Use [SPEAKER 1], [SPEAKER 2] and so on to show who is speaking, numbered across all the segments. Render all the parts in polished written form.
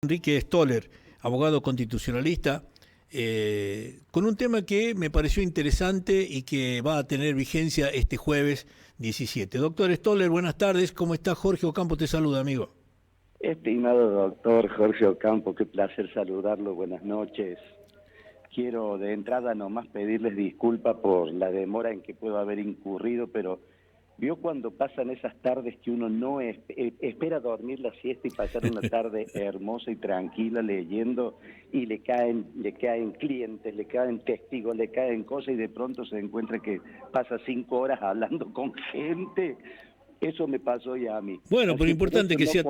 [SPEAKER 1] Enrique Stoller, abogado constitucionalista, con un tema que me pareció interesante y que va a tener vigencia este jueves 17. Doctor Stoller, buenas tardes. ¿Cómo está? Jorge Ocampo te saluda, amigo.
[SPEAKER 2] Estimado doctor Jorge Ocampo, qué placer saludarlo, buenas noches. Quiero de entrada nomás pedirles disculpas por la demora en que puedo haber incurrido, pero vio cuando pasan esas tardes que uno no espera dormir la siesta y pasar una tarde hermosa y tranquila leyendo y le caen clientes, le caen testigos, le caen cosas y de pronto se encuentra que pasa 5 horas hablando con gente. Eso me pasó ya a mí.
[SPEAKER 1] Bueno, pero
[SPEAKER 2] Así por
[SPEAKER 1] importante
[SPEAKER 2] eso
[SPEAKER 1] que sea,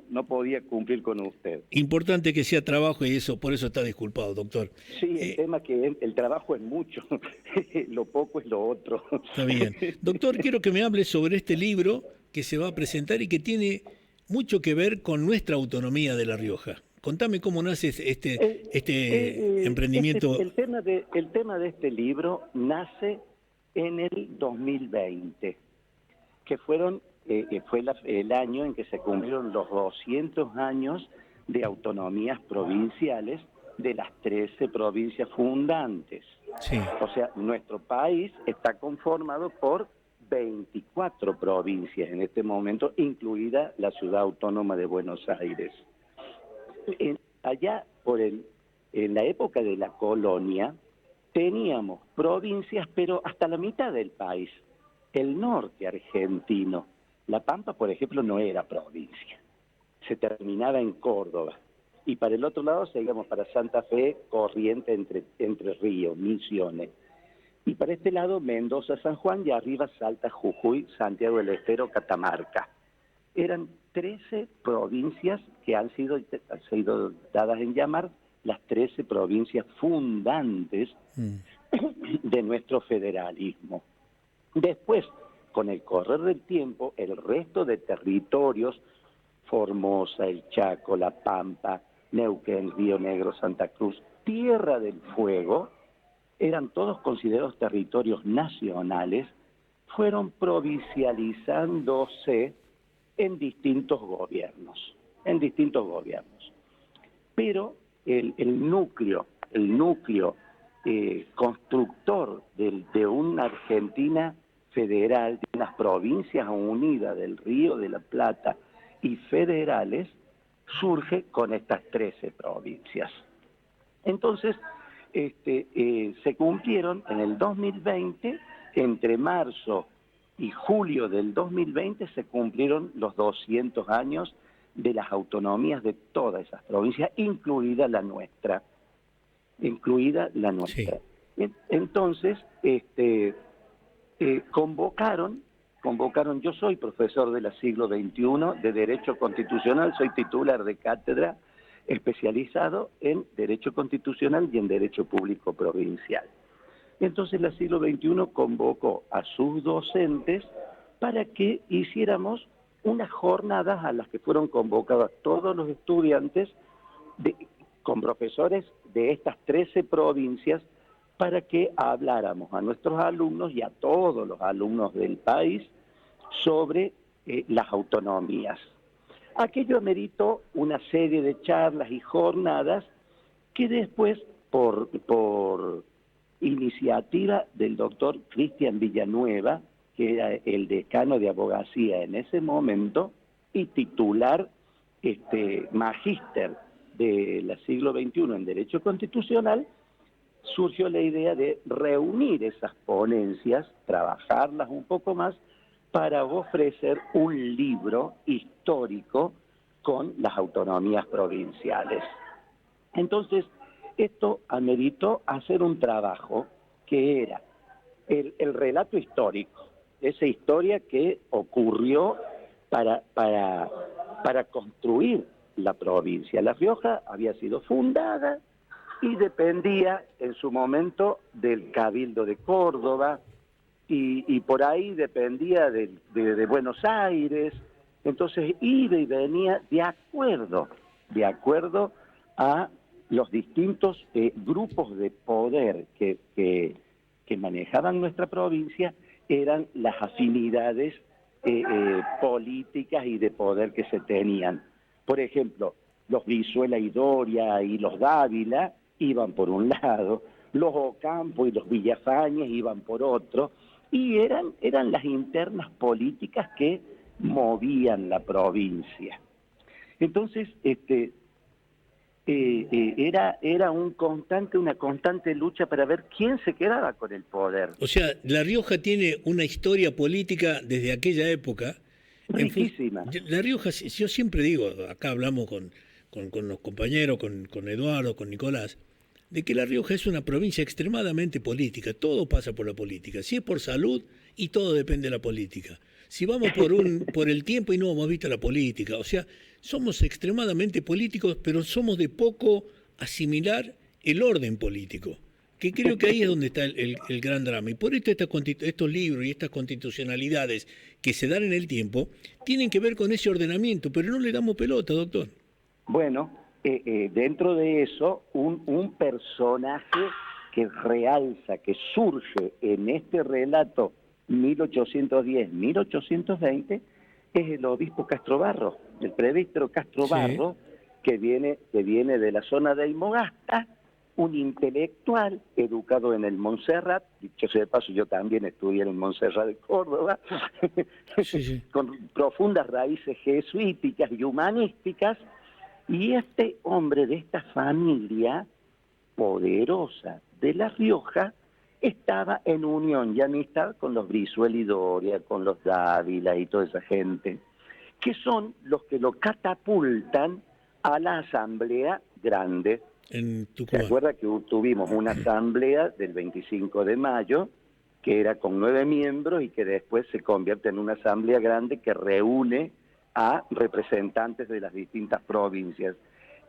[SPEAKER 2] no podía cumplir con usted.
[SPEAKER 1] importante que sea trabajo y eso, por eso está disculpado, doctor.
[SPEAKER 2] Sí, el tema que el trabajo es mucho, lo poco es lo otro.
[SPEAKER 1] Está bien. Doctor, quiero que me hable sobre este libro que se va a presentar y que tiene mucho que ver con nuestra autonomía de La Rioja. Contame cómo nace este emprendimiento.
[SPEAKER 2] El tema de este libro nace en el 2020, que fue el año en que se cumplieron los 200 años de autonomías provinciales de las 13 provincias fundantes.
[SPEAKER 1] Sí,
[SPEAKER 2] O sea, nuestro país está conformado por 24 provincias en este momento, incluida la ciudad autónoma de Buenos Aires. Allá en la época de la colonia, teníamos provincias, pero hasta la mitad del país. El norte argentino, La Pampa, por ejemplo, no era provincia, se terminaba en Córdoba. Y para el otro lado seguíamos para Santa Fe, Corrientes, Entre Ríos, Misiones. Y para este lado, Mendoza, San Juan, y arriba Salta, Jujuy, Santiago del Estero, Catamarca. Eran 13 provincias que han sido dadas en llamar las 13 provincias fundantes de nuestro federalismo. Después, con el correr del tiempo, el resto de territorios, Formosa, el Chaco, La Pampa, Neuquén, Río Negro, Santa Cruz, Tierra del Fuego, eran todos considerados territorios nacionales, fueron provincializándose en distintos gobiernos, Pero el núcleo constructor de una Argentina federal, de unas provincias unidas del Río de la Plata y federales, surge con estas 13 provincias. Entonces, se cumplieron en el 2020, entre marzo y julio del 2020 se cumplieron los 200 años de las autonomías de todas esas provincias, incluida la nuestra.
[SPEAKER 1] sí.
[SPEAKER 2] Entonces, convocaron, yo soy profesor de la siglo XXI de Derecho Constitucional, soy titular de cátedra especializado en Derecho Constitucional y en Derecho Público Provincial. Entonces la siglo XXI convocó a sus docentes para que hiciéramos unas jornadas a las que fueron convocados todos los estudiantes con profesores de estas 13 provincias para que habláramos a nuestros alumnos y a todos los alumnos del país sobre las autonomías. Aquello ameritó una serie de charlas y jornadas que después, por iniciativa del doctor Cristian Villanueva, que era el decano de abogacía en ese momento y titular magíster del siglo XXI en Derecho Constitucional, surgió la idea de reunir esas ponencias, trabajarlas un poco más, para ofrecer un libro histórico con las autonomías provinciales. Entonces, esto ameritó hacer un trabajo que era el relato histórico, esa historia que ocurrió para construir la provincia. La Rioja había sido fundada y dependía en su momento del Cabildo de Córdoba, y por ahí dependía de Buenos Aires. Entonces iba y venía de acuerdo a los distintos grupos de poder que manejaban nuestra provincia, eran las afinidades políticas y de poder que se tenían. Por ejemplo, los Brizuela y Doria y los Dávila iban por un lado, los Ocampo y los Villafañez iban por otro, y eran las internas políticas que movían la provincia. Entonces, era una constante lucha para ver quién se quedaba con el poder.
[SPEAKER 1] O sea, La Rioja tiene una historia política desde aquella época.
[SPEAKER 2] Riquísima.
[SPEAKER 1] La Rioja, yo siempre digo, acá hablamos con los compañeros, con Eduardo, con Nicolás, de que La Rioja es una provincia extremadamente política, todo pasa por la política, si es por salud y todo depende de la política. Si vamos por el tiempo y no hemos visto la política, o sea, somos extremadamente políticos, pero somos de poco asimilar el orden político, que creo que ahí es donde está el gran drama. Y por esto estos libros y estas constitucionalidades que se dan en el tiempo tienen que ver con ese ordenamiento, pero no le damos pelota, doctor.
[SPEAKER 2] Bueno, dentro de eso, un personaje que realza, que surge en este relato 1810-1820, es el obispo Castrobarro, el presbítero Castrobarro, sí, que viene de la zona de Aymogasta, un intelectual educado en el Montserrat, dicho sea de paso, yo también estudié en el Montserrat de Córdoba, sí, sí, con profundas raíces jesuíticas y humanísticas, y este hombre de esta familia poderosa de La Rioja estaba en unión y amistad con los Brizuela y Doria, con los Dávila y toda esa gente, que son los que lo catapultan a la Asamblea Grande.
[SPEAKER 1] En Tucumán.
[SPEAKER 2] ¿Se acuerda que tuvimos una asamblea del 25 de mayo, que era con 9 miembros y que después se convierte en una asamblea grande que reúne a representantes de las distintas provincias?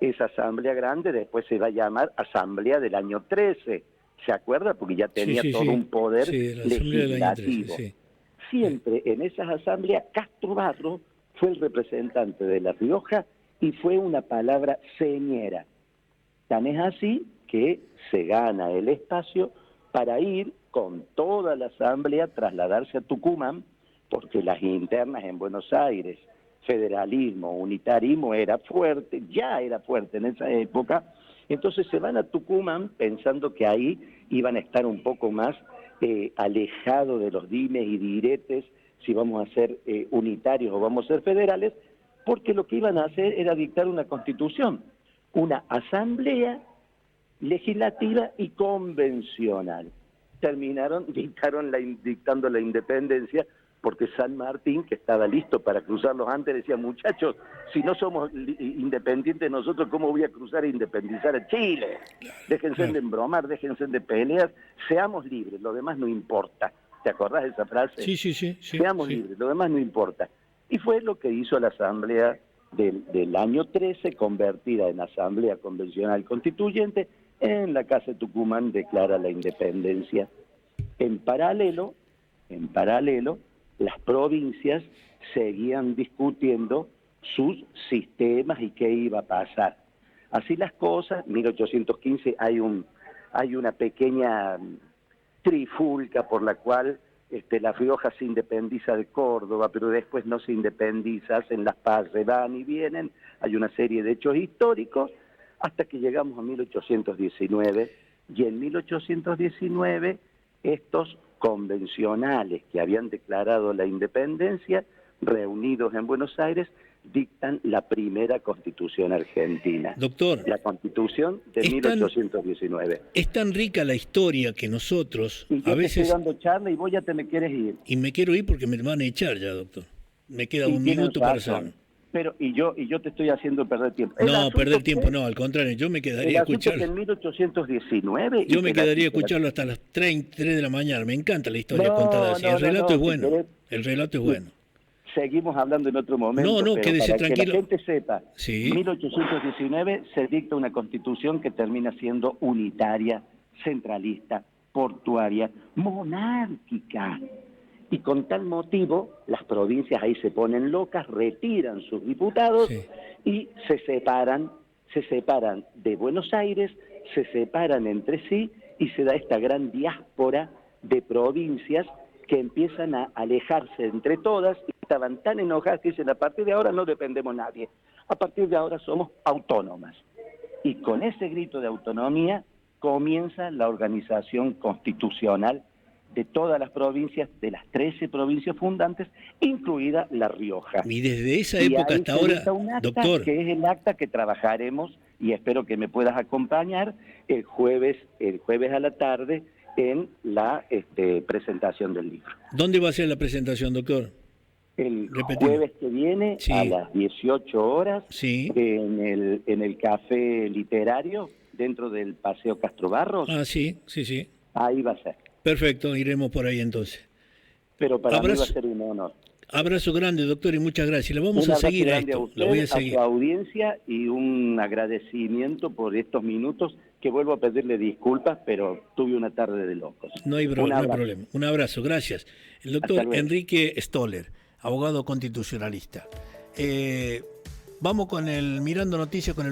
[SPEAKER 2] Esa asamblea grande después se va a llamar Asamblea del año 13, ¿se acuerda? Porque ya tenía todo un poder legislativo.
[SPEAKER 1] 13, sí.
[SPEAKER 2] Siempre en esas asambleas, Castrobarro fue el representante de La Rioja y fue una palabra señera. Tan es así que se gana el espacio para ir con toda la asamblea, trasladarse a Tucumán, porque las internas en Buenos Aires, federalismo, unitarismo, ya era fuerte en esa época. Entonces se van a Tucumán pensando que ahí iban a estar un poco más alejados de los dimes y diretes, si vamos a ser unitarios o vamos a ser federales, porque lo que iban a hacer era dictar una constitución, una asamblea legislativa y convencional. Terminaron dictando la independencia, porque San Martín, que estaba listo para cruzar los Andes, decía: muchachos, si no somos independientes nosotros, ¿cómo voy a cruzar e independizar a Chile? Déjense de embromar, déjense de peleas, seamos libres, lo demás no importa. ¿Te acordás de esa frase?
[SPEAKER 1] Sí.
[SPEAKER 2] Seamos libres, lo demás no importa. Y fue lo que hizo la Asamblea del año 13, convertida en Asamblea Convencional Constituyente. En la Casa de Tucumán declara la independencia. En paralelo, las provincias seguían discutiendo sus sistemas y qué iba a pasar. Así las cosas, 1815 hay una pequeña trifulca por la cual La Rioja se independiza de Córdoba, pero después no se independiza, hacen las paces, van y vienen, hay una serie de hechos históricos, hasta que llegamos a 1819, y en 1819 estos convencionales que habían declarado la independencia, reunidos en Buenos Aires, dictan la primera Constitución argentina.
[SPEAKER 1] Doctor,
[SPEAKER 2] la Constitución de 1819.
[SPEAKER 1] Es tan rica la historia que nosotros
[SPEAKER 2] y yo
[SPEAKER 1] a veces...
[SPEAKER 2] te estoy dando charla y vos ya te me quieres ir.
[SPEAKER 1] Y me quiero ir porque me van a echar ya, doctor. Me queda un minuto para hacerlo.
[SPEAKER 2] Pero y yo te estoy haciendo perder tiempo.
[SPEAKER 1] No, perder tiempo no, al contrario, yo me quedaría a escucharlo.
[SPEAKER 2] En 1819...
[SPEAKER 1] Yo me quedaría a escucharlo hasta las 3 de la mañana. Me encanta la historia contada así. El relato es bueno. El relato es bueno.
[SPEAKER 2] Seguimos hablando en otro momento.
[SPEAKER 1] No,
[SPEAKER 2] pero
[SPEAKER 1] quédese
[SPEAKER 2] para
[SPEAKER 1] tranquilo.
[SPEAKER 2] Que la gente sepa,
[SPEAKER 1] sí.
[SPEAKER 2] En 1819 se dicta una constitución que termina siendo unitaria, centralista, portuaria, monárquica. Y con tal motivo, las provincias ahí se ponen locas, retiran sus diputados y se separan de Buenos Aires, se separan entre sí y se da esta gran diáspora de provincias que empiezan a alejarse entre todas y estaban tan enojadas que dicen: a partir de ahora no dependemos nadie. A partir de ahora somos autónomas. Y con ese grito de autonomía comienza la organización constitucional de todas las provincias, de las 13 provincias fundantes, incluida La Rioja.
[SPEAKER 1] Y desde esa
[SPEAKER 2] Y
[SPEAKER 1] época
[SPEAKER 2] ahí
[SPEAKER 1] hasta
[SPEAKER 2] se
[SPEAKER 1] ahora,
[SPEAKER 2] dicta un acta,
[SPEAKER 1] doctor,
[SPEAKER 2] que es el acta que trabajaremos, y espero que me puedas acompañar el jueves a la tarde en la presentación del libro.
[SPEAKER 1] ¿dónde va a ser la presentación, doctor?
[SPEAKER 2] El
[SPEAKER 1] Repetimos.
[SPEAKER 2] jueves que viene
[SPEAKER 1] Sí.
[SPEAKER 2] a las 18 horas
[SPEAKER 1] Sí.
[SPEAKER 2] en el Café Literario, dentro del Paseo Castro Barros.
[SPEAKER 1] Ah, sí, sí, sí.
[SPEAKER 2] Ahí va a ser.
[SPEAKER 1] Perfecto, iremos por ahí entonces.
[SPEAKER 2] Pero para mí va a
[SPEAKER 1] Abrazo.
[SPEAKER 2] ser un honor.
[SPEAKER 1] Abrazo grande, doctor, y muchas gracias. Lo vamos
[SPEAKER 2] Un
[SPEAKER 1] a
[SPEAKER 2] abrazo
[SPEAKER 1] seguir a
[SPEAKER 2] grande
[SPEAKER 1] esto.
[SPEAKER 2] usted,
[SPEAKER 1] Lo voy a
[SPEAKER 2] a
[SPEAKER 1] seguir.
[SPEAKER 2] su audiencia, y un agradecimiento por estos minutos, que vuelvo a pedirle disculpas, pero tuve una tarde de locos.
[SPEAKER 1] No hay,
[SPEAKER 2] Un
[SPEAKER 1] no hay
[SPEAKER 2] abrazo.
[SPEAKER 1] problema. Un abrazo, gracias. El
[SPEAKER 2] Hasta
[SPEAKER 1] doctor
[SPEAKER 2] luego.
[SPEAKER 1] Enrique Stoller, abogado constitucionalista. Vamos con el Mirando Noticias con el